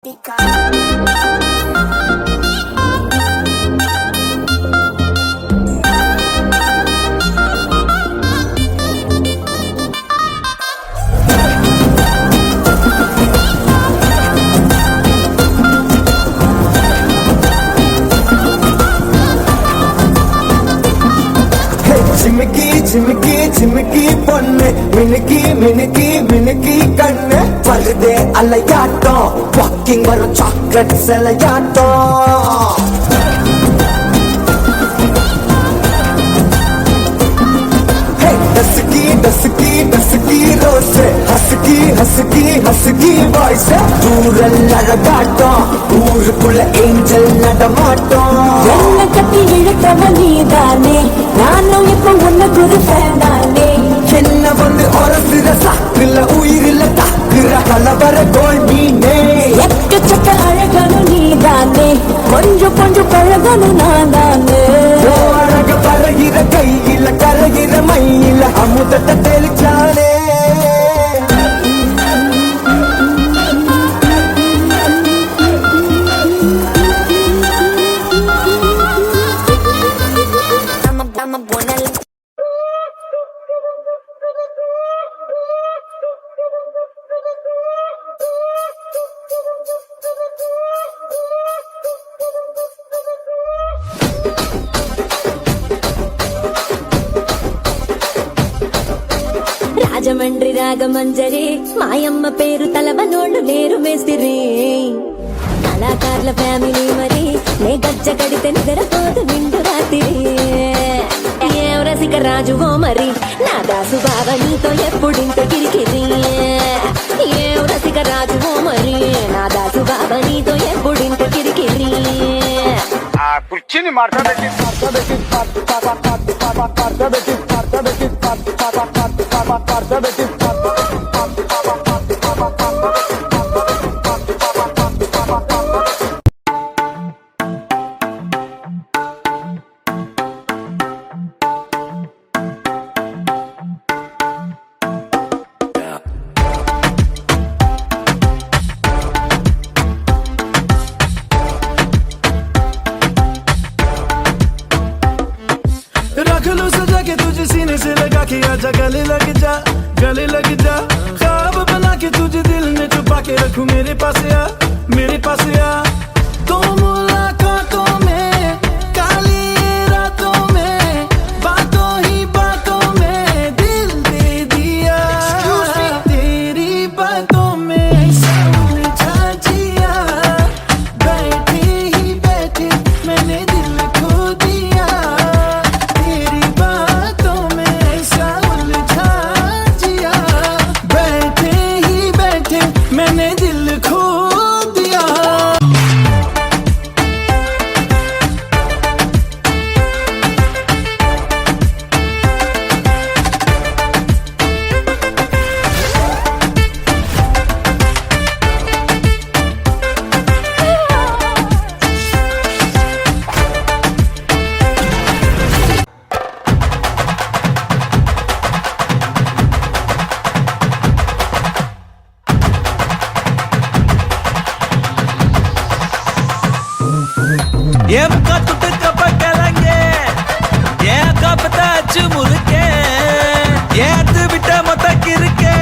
Política. चिमकी चिमकी चिमकी பொண்ணு மினுக்கி மினுக்கி மினுக்கி கண்ணு வருதே அலையாட்டம் வாக்கிங் வரும் சாக்லேட் சிலையாட்டம் dusky dusky dusky rose husky husky husky voice தூரல் அழகாட்டம் ஊருக்குள்ள ஏஞ்சல் நடமாட்டம் என்ன கட்டி இழுத்தவ நீதானே நானும் இப்ப உனக்கு ஒரு ஃபேனானே என்ன வந்து ஒரசுற சாக்குல உயிரில தாக்குற கலவர கோல் நீனே எக்கச்சக்க அழகனும் நீதானே கொஞ்சம் கொஞ்சம் பழகனும் நான் தானே அழக பழகிற கையில கரகிற மயில அமுதத்தை தெளிச்சானே I'm a buena. Rajahmundry Ragamanjari మాయమ్మ పేరు తలవనోళ్ళు లేరు మేస్తిరి కళాకారుల ఫ్యామిలీ మరి నే గజ్జ గడితే నిద్రపోదు నిండు రాత్రి ఏం రసిక రాజువో మరి నా దాసు బావ నీతో ఎప్పుడింత కిరికిరి ఏం రసిక రాజువో మరి నా దాసు బావ నీతో ఎప్పుడింత కిరికిరి కుర్చీని మాట్లాడేసి रख लो सजा के तुझे सीने से लगा के आजा गले लग जा ख्वाब बना के तुझे दिल में छुपा के रखूं मेरे पास आ तो मुलाकातों में काली रातों में बातों ही बातों में दिल दे दिया तेरी बातों में उलझा जिया बैठे ही बैठे मैंने दिल खो दिया मैंने दिल खो दिया முறுக்கே ஏத்து விட்ட மொத்தக்கு இருக்கே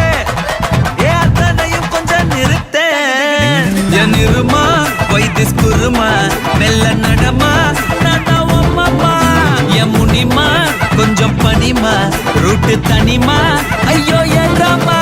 ஏத்தனையும் கொஞ்சம் நிறுத்தே என் இருமா வைத்திஸ் குருமா மெல்ல நடமா நாட்டாவம்மா என் முனிமா கொஞ்சம் பனிமா ரூட்டு தனிமா ஐயோ என்றமா